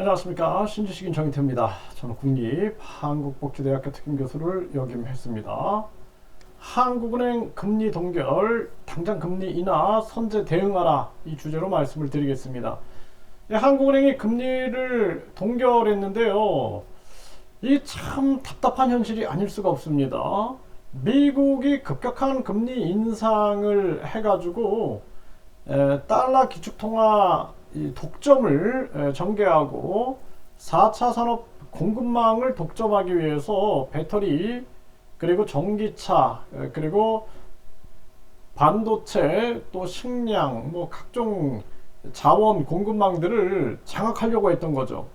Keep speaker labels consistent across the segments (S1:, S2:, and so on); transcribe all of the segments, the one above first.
S1: 안녕하십니까. 신지식인 정인태입니다. 저는 국립한국복지대학교 특임교수를 역임했습니다. 한국은행 금리 동결, 당장 금리 인하 선제 대응하라, 이 주제로 말씀을 드리겠습니다. 한국은행이 금리를 동결했는데요, 이 참 답답한 현실이 아닐 수가 없습니다. 미국이 급격한 금리 인상을 해가지고 달러 기축통화 독점을 전개하고 4차 산업 공급망을 독점하기 위해서 배터리, 그리고 전기차, 그리고 반도체, 또 식량, 뭐 각종 자원 공급망들을 장악하려고 했던 거죠.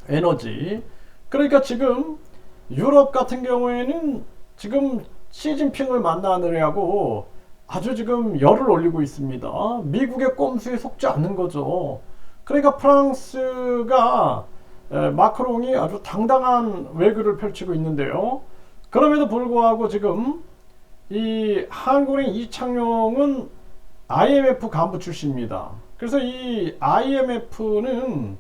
S1: 에너지. 그러니까 지금 유럽 같은 경우에는 지금 시진핑을 만나느라고 아주 지금 열을 올리고 있습니다. 미국의 꼼수에 속지 않는 거죠. 그러니까 프랑스가 마크롱이 아주 당당한 외교를 펼치고 있는데요. 그럼에도 불구하고 지금 이 한국은행 이창용은 IMF 간부 출신입니다. 그래서 이 IMF는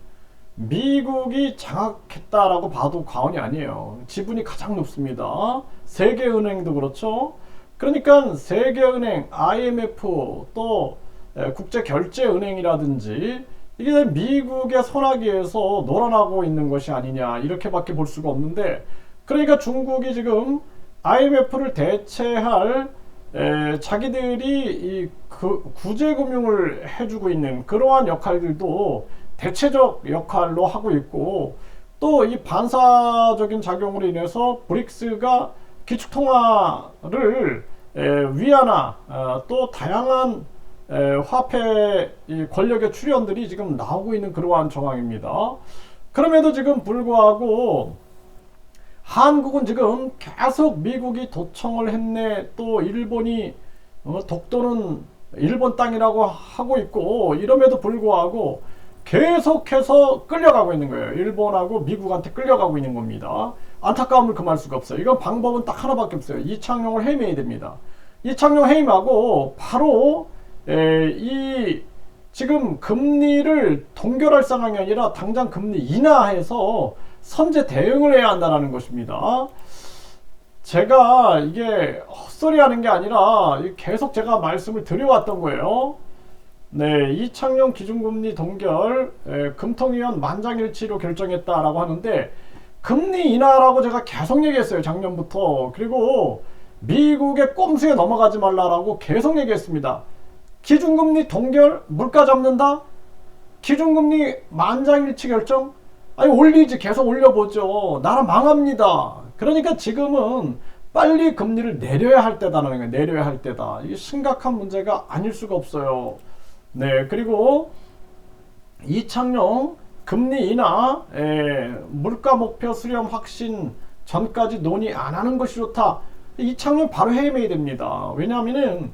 S1: 미국이 장악했다라고 봐도 과언이 아니에요. 지분이 가장 높습니다. 세계은행도 그렇죠. 그러니까 세계은행, IMF, 또 국제결제은행이라든지 이게 미국의 손아귀에서 놀아나고 있는 것이 아니냐, 이렇게밖에 볼 수가 없는데, 그러니까 중국이 지금 IMF를 대체할 자기들이 이 구제금융을 해주고 있는 그러한 역할들도 대체적 역할로 하고 있고, 또 이 반사적인 작용으로 인해서 브릭스가 기축통화를 위안화, 또 다양한 화폐 권력의 출현들이 지금 나오고 있는 그러한 정황입니다. 그럼에도 지금 불구하고 한국은 지금 계속 미국이 도청을 했네, 또 일본이 독도는 일본 땅이라고 하고 있고, 이럼에도 불구하고 계속해서 끌려가고 있는 거예요. 일본하고 미국한테 끌려가고 있는 겁니다. 안타까움을 금할 수가 없어요. 이건 방법은 딱 하나밖에 없어요. 이창용을 해임해야 됩니다. 이창용 해임하고 바로 이 지금 금리를 동결할 상황이 아니라 당장 금리 인하해서 선제 대응을 해야 한다는 것입니다. 제가 이게 헛소리 하는 게 아니라 계속 제가 말씀을 드려왔던 거예요. 네, 이창용 기준금리 동결 금통위원 만장일치로 결정했다라고 하는데, 금리 인하라고 제가 계속 얘기했어요, 작년부터. 그리고 미국의 꼼수에 넘어가지 말라라고 계속 얘기했습니다. 기준금리 동결, 물가 잡는다? 기준금리 만장일치 결정? 아니, 올리지, 계속 올려보죠. 나라 망합니다. 그러니까 지금은 빨리 금리를 내려야 할 때다라는 거예요. 내려야 할 때다. 이게 심각한 문제가 아닐 수가 없어요. 네, 그리고 이창용 금리 인하, 물가 목표 수렴 확신 전까지 논의 안 하는 것이 좋다. 이창용 바로 해임해야 됩니다. 왜냐하면은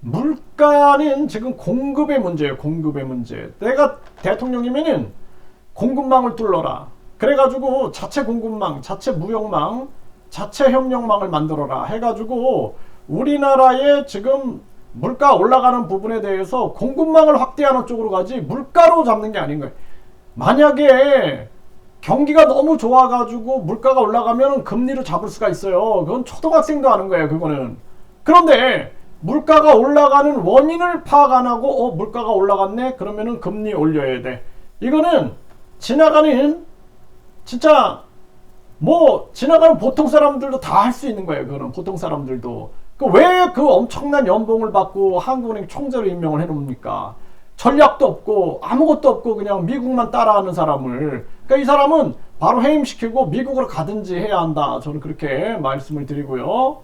S1: 물가는 지금 공급의 문제예요. 공급의 문제. 내가 대통령이면은 공급망을 뚫어라. 그래가지고 자체 공급망, 자체 무역망, 자체 협력망을 만들어라 해가지고 우리나라의 지금 물가 올라가는 부분에 대해서 공급망을 확대하는 쪽으로 가지 물가로 잡는 게 아닌 거예요. 만약에 경기가 너무 좋아가지고 물가가 올라가면 금리를 잡을 수가 있어요. 그건 초등학생도 아는 거예요, 그거는. 그런데 물가가 올라가는 원인을 파악 안 하고 물가가 올라갔네? 그러면은 금리 올려야 돼. 이거는 지나가는, 진짜 뭐 지나가는 보통 사람들도 다 할 수 있는 거예요. 그거는 보통 사람들도. 왜 그 엄청난 연봉을 받고 한국은행 총재로 임명을 해놓습니까? 전략도 없고 아무것도 없고 그냥 미국만 따라하는 사람을. 그러니까 이 사람은 바로 해임시키고 미국으로 가든지 해야 한다. 저는 그렇게 말씀을 드리고요.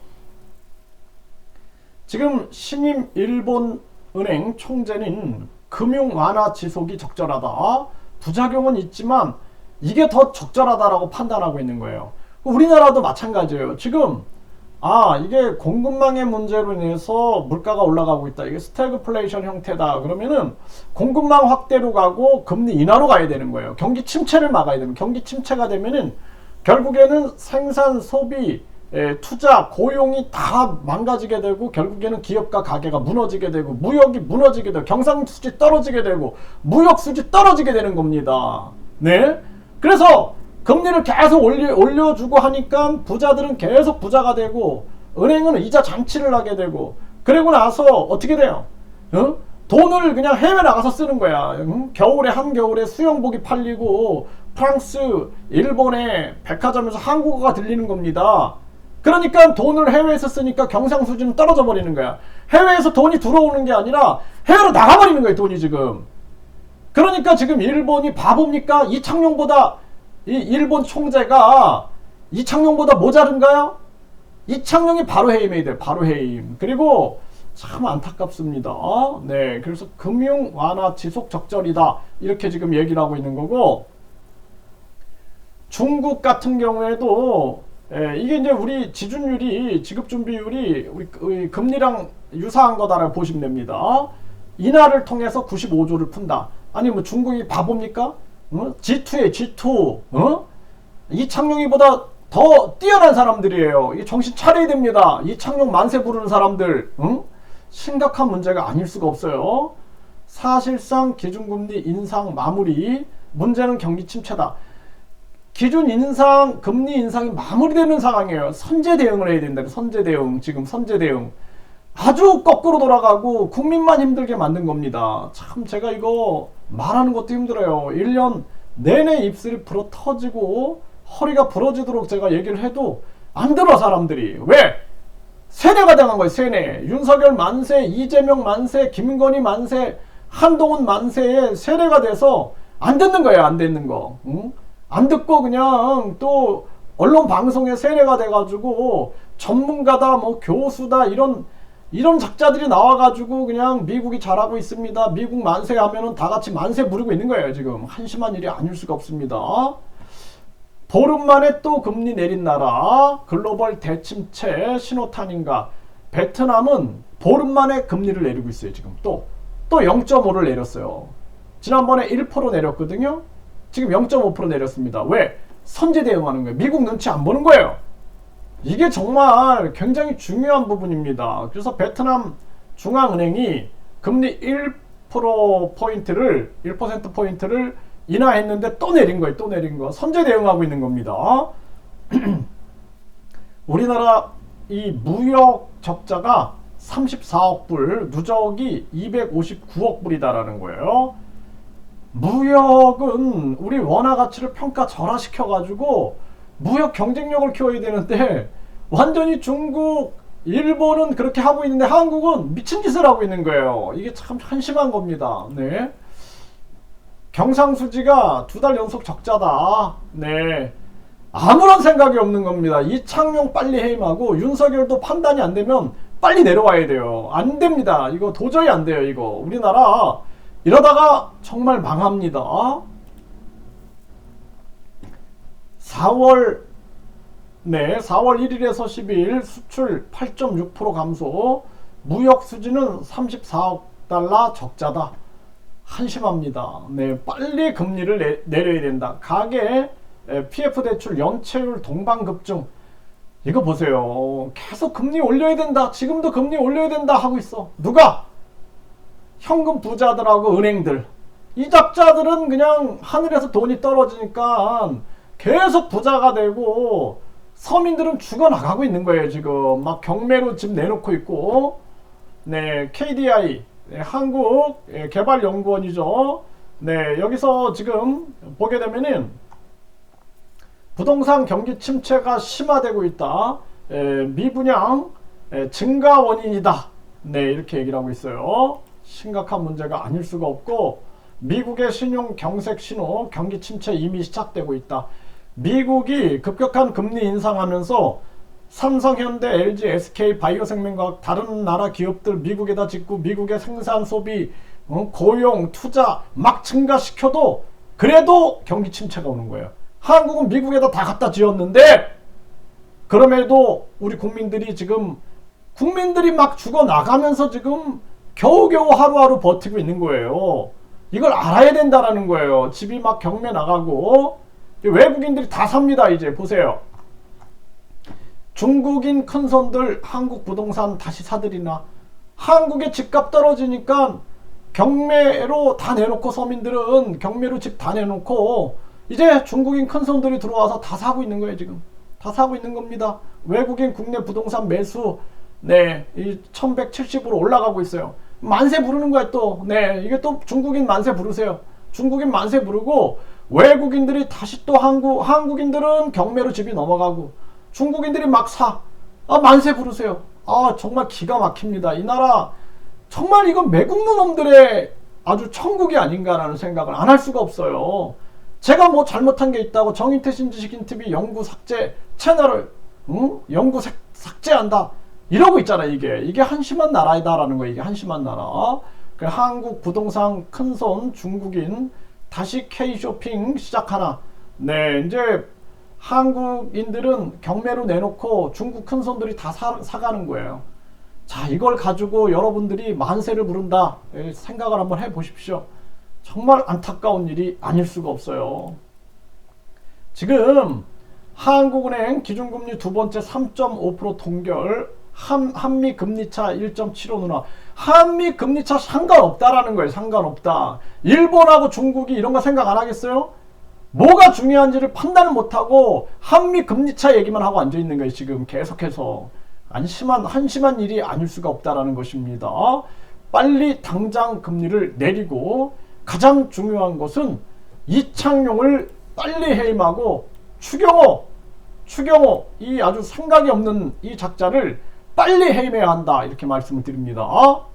S1: 지금 신임 일본은행 총재는 금융 완화 지속이 적절하다. 부작용은 있지만 이게 더 적절하다라고 판단하고 있는 거예요. 우리나라도 마찬가지예요. 지금 이게 공급망의 문제로 인해서 물가가 올라가고 있다. 이게 스태그플레이션 형태다. 그러면은 공급망 확대로 가고 금리 인하로 가야 되는 거예요. 경기 침체를 막아야 되는. 경기 침체가 되면은 결국에는 생산, 소비, 투자, 고용이 다 망가지게 되고, 결국에는 기업과 가게가 무너지게 되고, 무역이 무너지게 되고, 경상수지 떨어지게 되고, 무역수지 떨어지게 되는 겁니다. 네. 그래서 금리를 계속 올려주고 하니까 부자들은 계속 부자가 되고 은행은 이자 잔치를 하게 되고 그리고 나서 어떻게 돼요? 응? 돈을 그냥 해외 나가서 쓰는 거야. 응? 겨울에 한겨울에 수영복이 팔리고 프랑스, 일본의 백화점에서 한국어가 들리는 겁니다. 그러니까 돈을 해외에서 쓰니까 경상수지는 떨어져 버리는 거야. 해외에서 돈이 들어오는 게 아니라 해외로 나가버리는 거예요, 돈이 지금. 그러니까 지금 일본이 바보입니까? 이창용보다 이 일본 총재가 이창용보다 모자른가요? 이창용이 바로 해임해야 돼요. 바로 해임. 그리고 참 안타깝습니다. 네, 그래서 금융 완화 지속 적절이다 이렇게 지금 얘기를 하고 있는 거고, 중국 같은 경우에도 이게 이제 우리 지준율이 지급준비율이 우리 금리랑 유사한 거다라고 보시면 됩니다. 인하를 통해서 95조를 푼다. 아니 뭐 중국이 바보입니까? G2에 G2. 이창용이보다 더 뛰어난 사람들이에요. 이 정신 차려야 됩니다. 이창용 만세 부르는 사람들. 심각한 문제가 아닐 수가 없어요. 사실상 기준금리 인상 마무리, 문제는 경기 침체다. 기준 인상, 금리 인상이 마무리되는 상황이에요. 선제 대응을 해야 된다. 선제 대응, 지금 선제 대응. 아주 거꾸로 돌아가고 국민만 힘들게 만든 겁니다. 참 제가 이거 말하는 것도 힘들어요. 1년 내내 입술이 불어 터지고 허리가 부러지도록 제가 얘기를 해도 안 들어 사람들이. 왜? 세뇌가 당한 거예요. 세뇌. 윤석열 만세, 이재명 만세, 김건희 만세, 한동훈 만세에 세뇌가 돼서 안 듣는 거예요. 안 듣는 거. 응? 안 듣고 그냥 또 언론 방송에 세뇌가 돼가지고 전문가다 뭐 교수다 이런 작자들이 나와가지고 그냥 미국이 잘하고 있습니다. 미국 만세 하면은 다 같이 만세 부르고 있는 거예요. 지금 한심한 일이 아닐 수가 없습니다. 보름 만에 또 금리 내린 나라, 글로벌 대침체 신호탄인가. 베트남은 보름 만에 금리를 내리고 있어요. 지금 또 0.5를 내렸어요. 지난번에 1% 내렸거든요. 지금 0.5% 내렸습니다. 왜? 선제 대응하는 거예요. 미국 눈치 안 보는 거예요. 이게 정말 굉장히 중요한 부분입니다. 그래서 베트남 중앙은행이 금리 1%포인트를 인하했는데 또 내린 거예요. 또 내린 거. 선제 대응하고 있는 겁니다. 우리나라 이 무역 적자가 34억 불, 누적이 259억 불이다라는 거예요. 무역은 우리 원화 가치를 평가 절하시켜가지고 무역 경쟁력을 키워야 되는데 완전히 중국, 일본은 그렇게 하고 있는데 한국은 미친 짓을 하고 있는 거예요. 이게 참 한심한 겁니다. 네. 경상수지가 2달 연속 적자다. 네. 아무런 생각이 없는 겁니다. 이창용 빨리 해임하고 윤석열도 판단이 안 되면 빨리 내려와야 돼요. 안 됩니다. 이거 도저히 안 돼요. 이거 우리나라 이러다가 정말 망합니다. 4월 1일에서 12일 수출 8.6% 감소, 무역 수지는 34억 달러 적자다. 한심합니다. 네, 빨리 금리를 내려야 된다. 가계 PF 대출 연체율 동반급증. 이거 보세요. 계속 금리 올려야 된다. 지금도 금리 올려야 된다 하고 있어. 누가? 현금 부자들하고 은행들. 이적자들은 그냥 하늘에서 돈이 떨어지니까 계속 부자가 되고 서민들은 죽어나가고 있는 거예요. 지금 막 경매로 집 내놓고 있고. 네, KDI 한국개발연구원이죠. 네, 여기서 지금 보게 되면은 부동산 경기 침체가 심화되고 있다. 미분양 증가 원인이다. 네, 이렇게 얘기를 하고 있어요. 심각한 문제가 아닐 수가 없고, 미국의 신용 경색 신호, 경기 침체 이미 시작되고 있다. 미국이 급격한 금리 인상하면서 삼성, 현대, LG, SK, 바이오생명과학 다른 나라 기업들 미국에다 짓고 미국의 생산, 소비, 고용, 투자 막 증가시켜도 그래도 경기 침체가 오는 거예요. 한국은 미국에다 다 갖다 지었는데 그럼에도 우리 국민들이 막 죽어나가면서 지금 겨우겨우 하루하루 버티고 있는 거예요. 이걸 알아야 된다라는 거예요. 집이 막 경매 나가고 외국인들이 다 삽니다. 이제 보세요. 중국인 큰손들 한국 부동산 다시 사들이나. 한국의 집값 떨어지니까 경매로 다 내놓고, 서민들은 경매로 집 다 내놓고 이제 중국인 큰 손들이 들어와서 다 사고 있는 거예요. 지금 다 사고 있는 겁니다. 외국인 국내 부동산 매수 이 1170으로 올라가고 있어요. 만세 부르는 거야 또. 이게 또 중국인 만세 부르세요. 중국인 만세 부르고 외국인들이 다시 또 한국인들은 경매로 집이 넘어가고 중국인들이 막 사. 만세 부르세요. 정말 기가 막힙니다. 이 나라 정말 이건 매국노 놈들의 아주 천국이 아닌가라는 생각을 안 할 수가 없어요. 제가 뭐 잘못한 게 있다고 정인태 신지식인TV 영구 삭제 채널을 영구 삭제한다 이러고 있잖아요. 이게 한심한 나라이다라는 거예요. 이게 한심한 나라. 한국 부동산 큰손 중국인 다시 K쇼핑 시작하나. 이제 한국인들은 경매로 내놓고 중국 큰손들이 다 사가는 거예요. 자, 이걸 가지고 여러분들이 만세를 부른다 생각을 한번 해보십시오. 정말 안타까운 일이 아닐 수가 없어요. 지금 한국은행 기준금리 두 번째 3.5% 동결, 한미 금리차 1.75 누나. 한미 금리차 상관없다라는 거예요. 상관없다. 일본하고 중국이 이런 거 생각 안 하겠어요? 뭐가 중요한지를 판단을 못하고 한미 금리차 얘기만 하고 앉아 있는 거예요. 지금 계속해서. 한심한 일이 아닐 수가 없다라는 것입니다. 빨리 당장 금리를 내리고 가장 중요한 것은 이창용을 빨리 해임하고 추경호 이 아주 생각이 없는 이 작자를 빨리 해임해야 한다 이렇게 말씀을 드립니다.